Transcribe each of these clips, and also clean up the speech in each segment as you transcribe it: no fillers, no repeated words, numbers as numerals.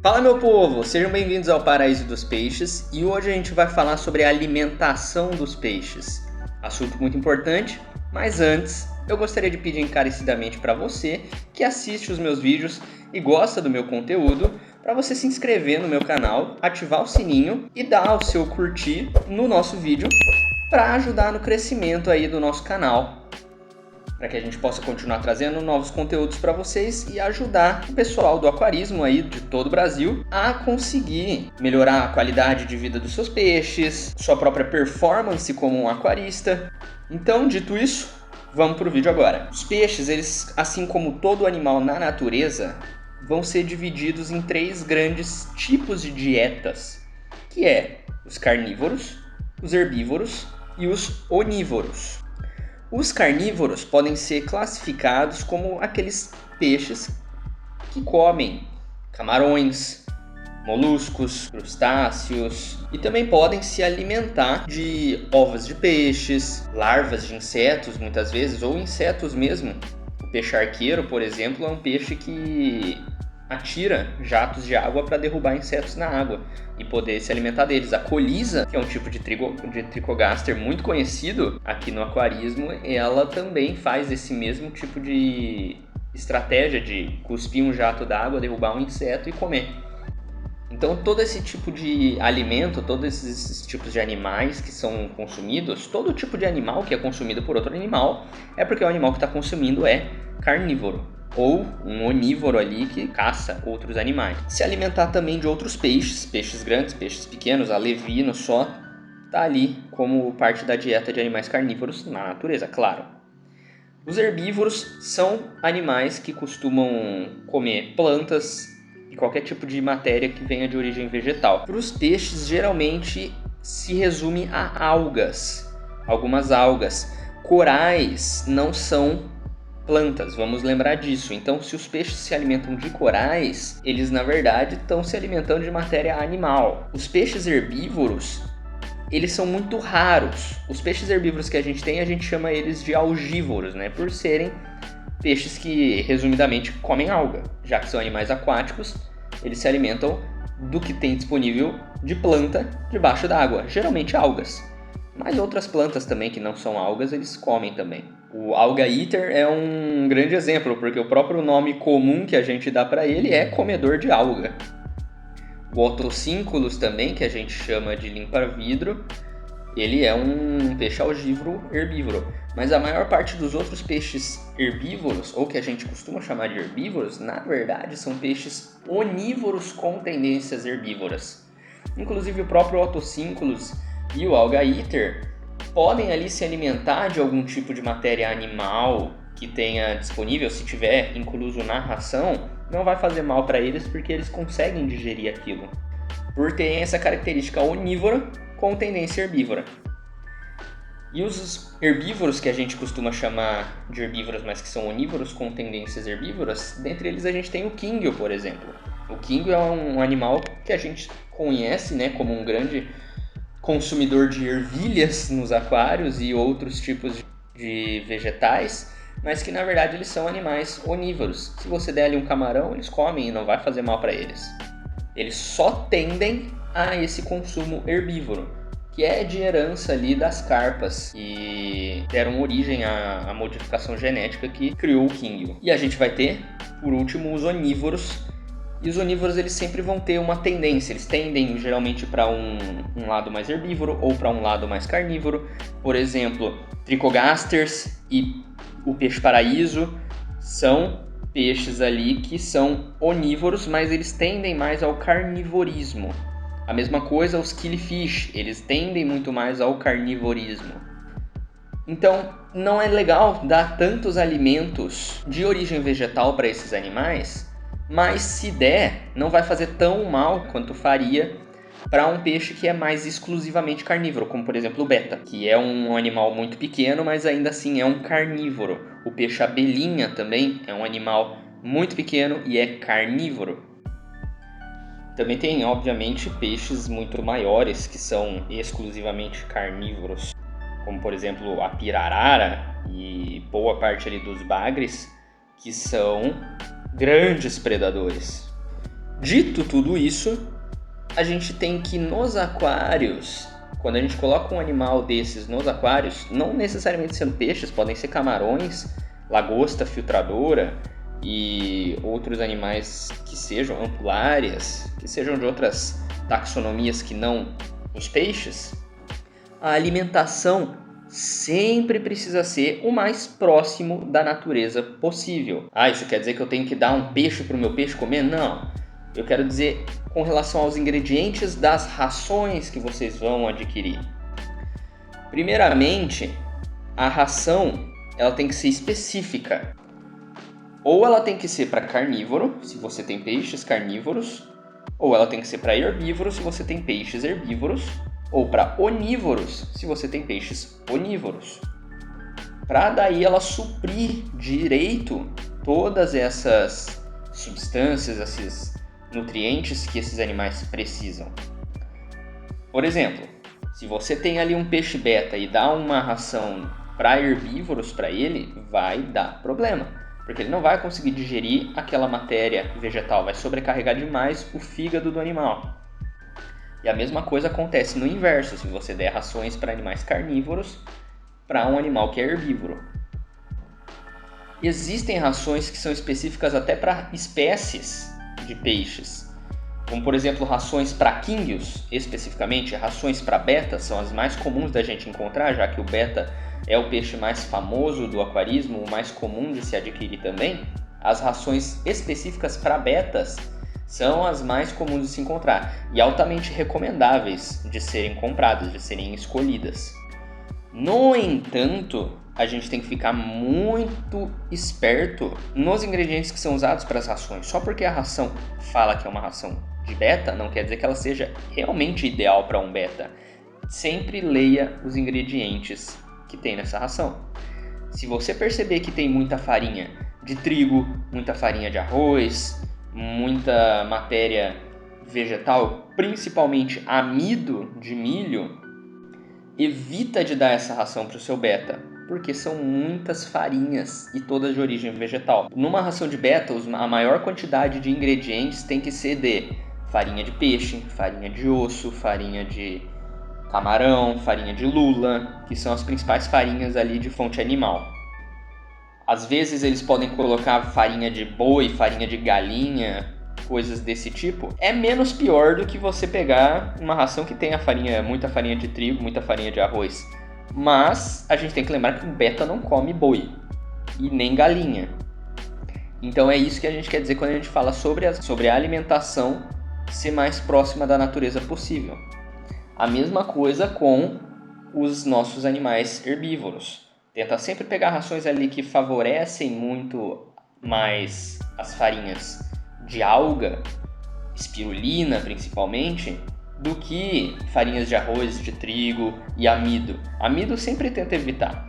Fala, meu povo! Sejam bem-vindos ao Paraíso dos Peixes e hoje a gente vai falar sobre a alimentação dos peixes. Assunto muito importante, mas antes eu gostaria de pedir encarecidamente para você que assiste os meus vídeos e gosta do meu conteúdo, para você se inscrever no meu canal, ativar o sininho e dar o seu curtir no nosso vídeo para ajudar no crescimento aí do nosso canal, para que a gente possa continuar trazendo novos conteúdos para vocês e ajudar o pessoal do aquarismo aí de todo o Brasil a conseguir melhorar a qualidade de vida dos seus peixes, sua própria performance como um aquarista. Então, dito isso, vamos para o vídeo agora. Os peixes, eles, assim como todo animal na natureza, vão ser divididos em 3 grandes tipos de dietas, que é os carnívoros, os herbívoros e os onívoros. Os carnívoros podem ser classificados como aqueles peixes que comem camarões, moluscos, crustáceos e também podem se alimentar de ovos de peixes, larvas de insetos muitas vezes, ou insetos mesmo. O peixe arqueiro, por exemplo, é um peixe que atira jatos de água para derrubar insetos na água e poder se alimentar deles. A colisa, que é um tipo de tricogaster muito conhecido aqui no aquarismo, ela também faz esse mesmo tipo de estratégia de cuspir um jato d'água, derrubar um inseto e comer. Então todo esse tipo de alimento, todos esses tipos de animais que são consumidos, todo tipo de animal que é consumido por outro animal, é porque o animal que está consumindo é carnívoro, ou um onívoro ali que caça outros animais. Se alimentar também de outros peixes, peixes grandes, peixes pequenos, alevino só, tá ali como parte da dieta de animais carnívoros na natureza, claro. Os herbívoros são animais que costumam comer plantas e qualquer tipo de matéria que venha de origem vegetal. Para os peixes, geralmente se resume a algas, algumas algas. Corais não são plantas, vamos lembrar disso. Então, se os peixes se alimentam de corais, eles na verdade estão se alimentando de matéria animal. Os peixes herbívoros, eles são muito raros. Os peixes herbívoros que a gente chama eles de algívoros, né? Por serem peixes que, resumidamente, comem alga. Já que são animais aquáticos, eles se alimentam do que tem disponível de planta debaixo d'água, geralmente algas. Mas outras plantas também que não são algas, eles comem também. O alga eater é um grande exemplo, porque o próprio nome comum que a gente dá para ele é comedor de alga. O Otocínculos também, que a gente chama de limpa-vidro, ele é um peixe algívoro herbívoro. Mas a maior parte dos outros peixes herbívoros, ou que a gente costuma chamar de herbívoros, na verdade são peixes onívoros com tendências herbívoras. Inclusive o próprio Otocínculos e o alga eater podem ali se alimentar de algum tipo de matéria animal que tenha disponível, se tiver incluso na ração, não vai fazer mal para eles porque eles conseguem digerir aquilo, por terem essa característica onívora com tendência herbívora. E os herbívoros que a gente costuma chamar de herbívoros, mas que são onívoros com tendências herbívoras, dentre eles a gente tem o quinguio, por exemplo. O quinguio é um animal que a gente conhece, né, como um grande consumidor de ervilhas nos aquários e outros tipos de vegetais, mas que na verdade eles são animais onívoros. Se você der ali um camarão, eles comem e não vai fazer mal para eles. Eles só tendem a esse consumo herbívoro, que é de herança ali das carpas e deram origem à modificação genética que criou o quinguio. E a gente vai ter, por último, os onívoros. E os onívoros eles sempre vão ter uma tendência, eles tendem geralmente para um lado mais herbívoro ou para um lado mais carnívoro. Por exemplo, tricogasters e o peixe-paraíso são peixes ali que são onívoros, mas eles tendem mais ao carnivorismo. A mesma coisa os killifish, eles tendem muito mais ao carnivorismo. Então, não é legal dar tantos alimentos de origem vegetal para esses animais, mas se der, não vai fazer tão mal quanto faria para um peixe que é mais exclusivamente carnívoro, como por exemplo o beta, que é um animal muito pequeno, mas ainda assim é um carnívoro. O peixe abelhinha também é um animal muito pequeno e é carnívoro. Também tem, obviamente, peixes muito maiores que são exclusivamente carnívoros, como por exemplo a pirarara e boa parte ali dos bagres, que são grandes predadores. Dito tudo isso, a gente tem que nos aquários, quando a gente coloca um animal desses nos aquários, não necessariamente sendo peixes, podem ser camarões, lagosta filtradora e outros animais que sejam ampulárias, que sejam de outras taxonomias que não os peixes, a alimentação sempre precisa ser o mais próximo da natureza possível. Isso quer dizer que eu tenho que dar um peixe para o meu peixe comer? Não. Eu quero dizer com relação aos ingredientes das rações que vocês vão adquirir. Primeiramente, a ração ela tem que ser específica. Ou ela tem que ser para carnívoro, se você tem peixes carnívoros, ou ela tem que ser para herbívoro, se você tem peixes herbívoros, ou para onívoros, se você tem peixes onívoros. Para daí ela suprir direito todas essas substâncias, esses nutrientes que esses animais precisam. Por exemplo, se você tem ali um peixe beta e dá uma ração para herbívoros para ele, vai dar problema, porque ele não vai conseguir digerir aquela matéria vegetal, vai sobrecarregar demais o fígado do animal. E a mesma coisa acontece no inverso, se você der rações para animais carnívoros para um animal que é herbívoro. Existem rações que são específicas até para espécies de peixes, como por exemplo rações para quínguios, especificamente rações para beta são as mais comuns da gente encontrar, já que o beta é o peixe mais famoso do aquarismo, o mais comum de se adquirir também. As rações específicas para betas são as mais comuns de se encontrar e altamente recomendáveis de serem compradas, de serem escolhidas. No entanto, a gente tem que ficar muito esperto nos ingredientes que são usados para as rações. Só porque a ração fala que é uma ração de beta, não quer dizer que ela seja realmente ideal para um beta. Sempre leia os ingredientes que tem nessa ração. Se você perceber que tem muita farinha de trigo, muita farinha de arroz, muita matéria vegetal, principalmente amido de milho, evita de dar essa ração para o seu beta, porque são muitas farinhas e todas de origem vegetal. Numa ração de beta, a maior quantidade de ingredientes tem que ser de farinha de peixe, farinha de osso, farinha de camarão, farinha de lula, que são as principais farinhas ali de fonte animal. Às vezes eles podem colocar farinha de boi, farinha de galinha, coisas desse tipo. É menos pior do que você pegar uma ração que tenha muita farinha de trigo, muita farinha de arroz. Mas a gente tem que lembrar que o beta não come boi e nem galinha. Então é isso que a gente quer dizer quando a gente fala sobre a alimentação ser mais próxima da natureza possível. A mesma coisa com os nossos animais herbívoros. Tenta sempre pegar rações ali que favorecem muito mais as farinhas de alga, espirulina principalmente, do que farinhas de arroz, de trigo e amido. Amido sempre tenta evitar.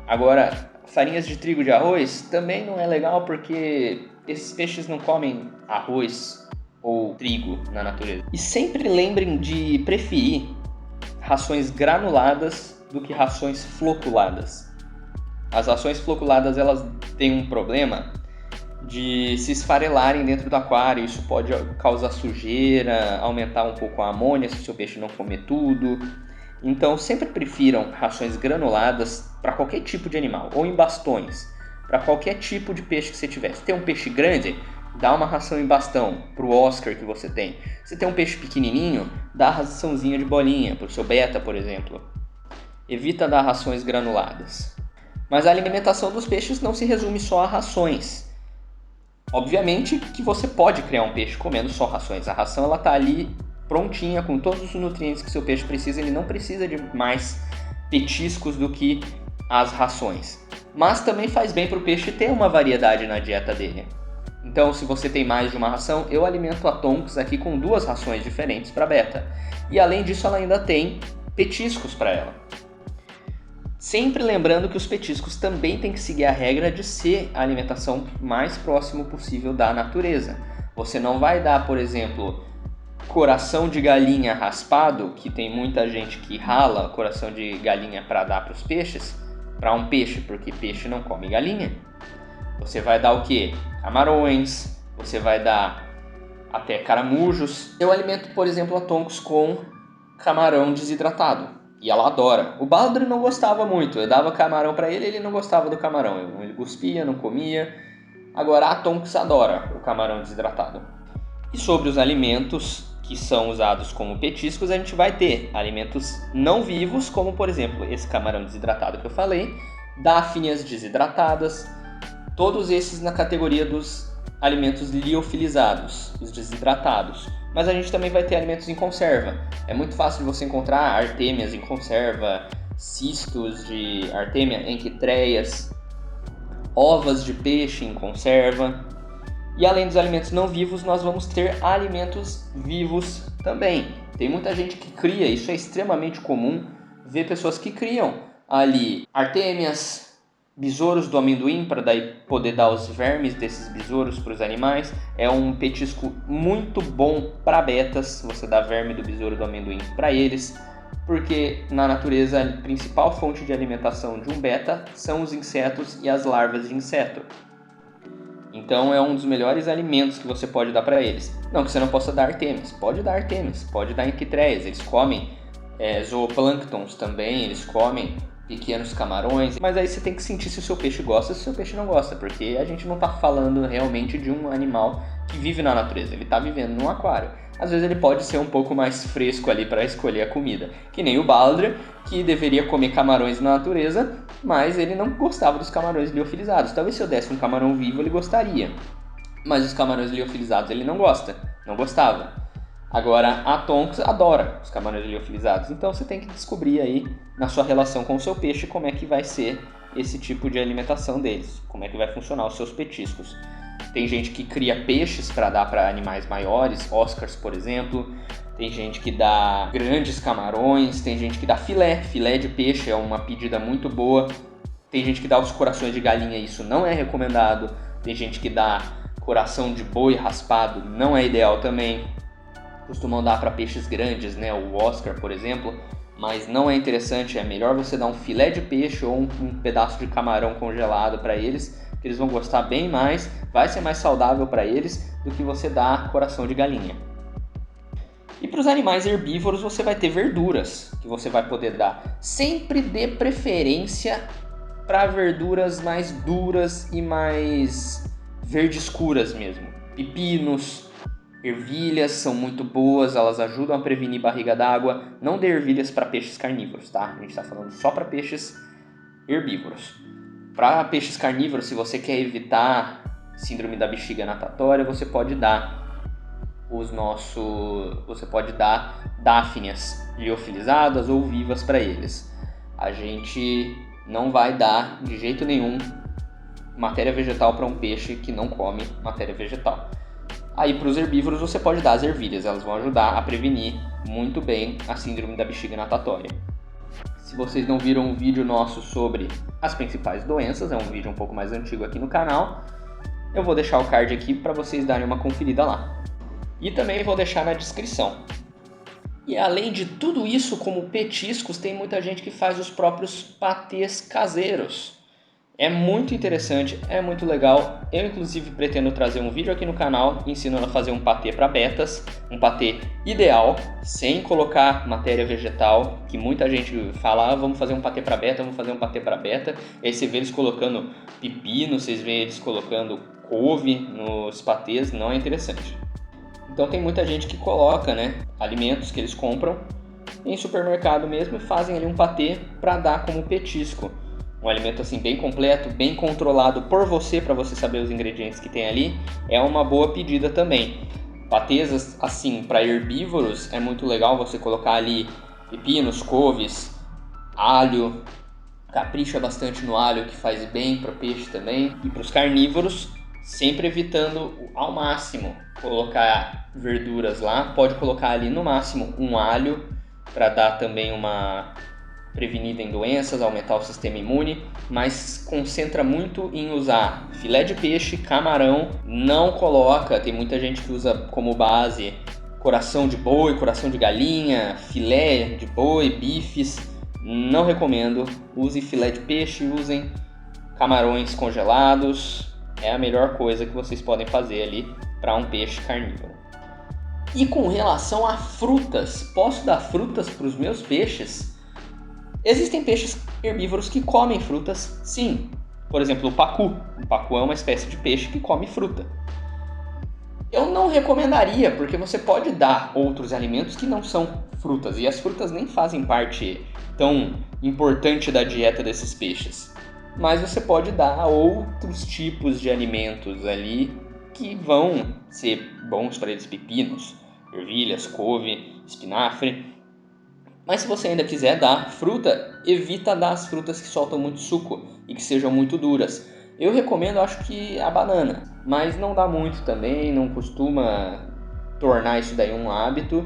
Agora, farinhas de trigo e de arroz também não é legal porque esses peixes não comem arroz ou trigo na natureza. E sempre lembrem de preferir rações granuladas do que rações floculadas. As rações floculadas elas têm um problema de se esfarelarem dentro do aquário. Isso pode causar sujeira, aumentar um pouco a amônia se o seu peixe não comer tudo. Então sempre prefiram rações granuladas para qualquer tipo de animal, ou em bastões, para qualquer tipo de peixe que você tiver. Se tem um peixe grande, dá uma ração em bastão para o Oscar que você tem. Se tem um peixe pequenininho, dá a raçãozinha de bolinha para o seu beta, por exemplo. Evita dar rações granuladas. Mas a alimentação dos peixes não se resume só a rações. Obviamente que você pode criar um peixe comendo só rações. A ração ela está ali prontinha com todos os nutrientes que seu peixe precisa. Ele não precisa de mais petiscos do que as rações. Mas também faz bem para o peixe ter uma variedade na dieta dele. Então, se você tem mais de uma ração, eu alimento a Tonks aqui com 2 rações diferentes para beta. E além disso, ela ainda tem petiscos para ela. Sempre lembrando que os petiscos também têm que seguir a regra de ser a alimentação mais próximo possível da natureza. Você não vai dar, por exemplo, coração de galinha raspado, que tem muita gente que rala coração de galinha para dar para os peixes, para um peixe, porque peixe não come galinha. Você vai dar o quê? Camarões, você vai dar até caramujos. Eu alimento, por exemplo, a Tonks com camarão desidratado. E ela adora. O Baldr não gostava muito. Eu dava camarão para ele, ele não gostava do camarão. Ele cuspia, não comia. Agora a Tonks adora o camarão desidratado. E sobre os alimentos que são usados como petiscos, a gente vai ter alimentos não vivos, como por exemplo esse camarão desidratado que eu falei, dáfnias desidratadas, todos esses na categoria dos alimentos liofilizados, os desidratados. Mas a gente também vai ter alimentos em conserva. É muito fácil de você encontrar artêmias em conserva, cistos de artêmia, enquitreias, ovas de peixe em conserva. E além dos alimentos não vivos, nós vamos ter alimentos vivos também. Tem muita gente que cria, isso é extremamente comum, ver pessoas que criam ali artêmias, besouros do amendoim, para daí poder dar os vermes desses besouros para os animais. É um petisco muito bom para betas, você dá verme do besouro do amendoim para eles, porque na natureza a principal fonte de alimentação de um beta são os insetos e as larvas de inseto. Então é um dos melhores alimentos que você pode dar para eles. Não que você não possa dar artêmias, pode dar enquitreias, eles comem zooplânctons também, eles comem pequenos camarões, mas aí você tem que sentir se o seu peixe gosta ou se o seu peixe não gosta, porque a gente não está falando realmente de um animal que vive na natureza, ele está vivendo num aquário. Às vezes ele pode ser um pouco mais fresco ali para escolher a comida, que nem o Baldr, que deveria comer camarões na natureza, mas ele não gostava dos camarões liofilizados. Talvez se eu desse um camarão vivo ele gostaria, mas os camarões liofilizados ele não gostava. Agora a Tonks adora os camarões liofilizados, então você tem que descobrir aí na sua relação com o seu peixe como é que vai ser esse tipo de alimentação deles, como é que vai funcionar os seus petiscos. Tem gente que cria peixes para dar para animais maiores, Oscars, por exemplo. Tem gente que dá grandes camarões, tem gente que dá filé de peixe, é uma pedida muito boa. Tem gente que dá os corações de galinha, isso não é recomendado. Tem gente que dá coração de boi raspado, não é ideal também. Costumam dar para peixes grandes, né? O Oscar, por exemplo, mas não é interessante. É melhor você dar um filé de peixe ou um pedaço de camarão congelado para eles, que eles vão gostar bem mais, vai ser mais saudável para eles do que você dar coração de galinha. E para os animais herbívoros você vai ter verduras que você vai poder dar. Sempre dê preferência para verduras mais duras e mais verde escuras mesmo. Pepinos, ervilhas são muito boas, elas ajudam a prevenir barriga d'água. Não dê ervilhas para peixes carnívoros, tá? A gente está falando só para peixes herbívoros. Para peixes carnívoros, se você quer evitar síndrome da bexiga natatória, você pode dar dáfnias liofilizadas ou vivas para eles. A gente não vai dar de jeito nenhum matéria vegetal para um peixe que não come matéria vegetal. Aí para os herbívoros você pode dar as ervilhas, elas vão ajudar a prevenir muito bem a síndrome da bexiga natatória. Se vocês não viram um vídeo nosso sobre as principais doenças, é um vídeo um pouco mais antigo aqui no canal, eu vou deixar o card aqui para vocês darem uma conferida lá. E também vou deixar na descrição. E além de tudo isso, como petiscos, tem muita gente que faz os próprios patês caseiros. É muito interessante, é muito legal. Eu inclusive pretendo trazer um vídeo aqui no canal ensinando a fazer um patê para betas, um patê ideal, sem colocar matéria vegetal, que muita gente fala, vamos fazer um patê para beta, e aí você vê eles colocando pepino, vocês vê eles colocando couve nos patês, não é interessante. Então tem muita gente que coloca, né, alimentos que eles compram em supermercado mesmo e fazem ali um patê para dar como petisco. Um alimento assim bem completo, bem controlado por você, para você saber os ingredientes que tem ali, é uma boa pedida também. Patês assim para herbívoros é muito legal você colocar ali pepinos, couves, alho, capricha bastante no alho que faz bem para o peixe também. E para os carnívoros, sempre evitando ao máximo colocar verduras lá, pode colocar ali no máximo um alho para dar também uma prevenida em doenças, aumentar o sistema imune, mas concentra muito em usar filé de peixe, camarão, não coloca, tem muita gente que usa como base coração de boi, coração de galinha, filé de boi, bifes, não recomendo, use filé de peixe, usem camarões congelados, é a melhor coisa que vocês podem fazer ali para um peixe carnívoro. E com relação a frutas, posso dar frutas para os meus peixes? Existem peixes herbívoros que comem frutas, sim. Por exemplo, o pacu. O pacu é uma espécie de peixe que come fruta. Eu não recomendaria, porque você pode dar outros alimentos que não são frutas, e as frutas nem fazem parte tão importante da dieta desses peixes. Mas você pode dar outros tipos de alimentos ali que vão ser bons para eles: pepinos, ervilhas, couve, espinafre. Mas se você ainda quiser dar fruta, evita dar as frutas que soltam muito suco e que sejam muito duras. Eu recomendo, acho que a banana, mas não dá muito também, não costuma tornar isso daí um hábito,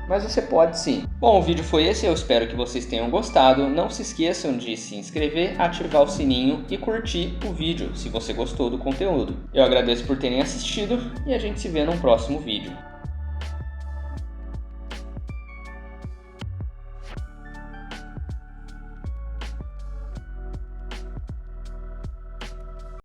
mas você pode sim. Bom, o vídeo foi esse, eu espero que vocês tenham gostado. Não se esqueçam de se inscrever, ativar o sininho e curtir o vídeo se você gostou do conteúdo. Eu agradeço por terem assistido e a gente se vê num próximo vídeo.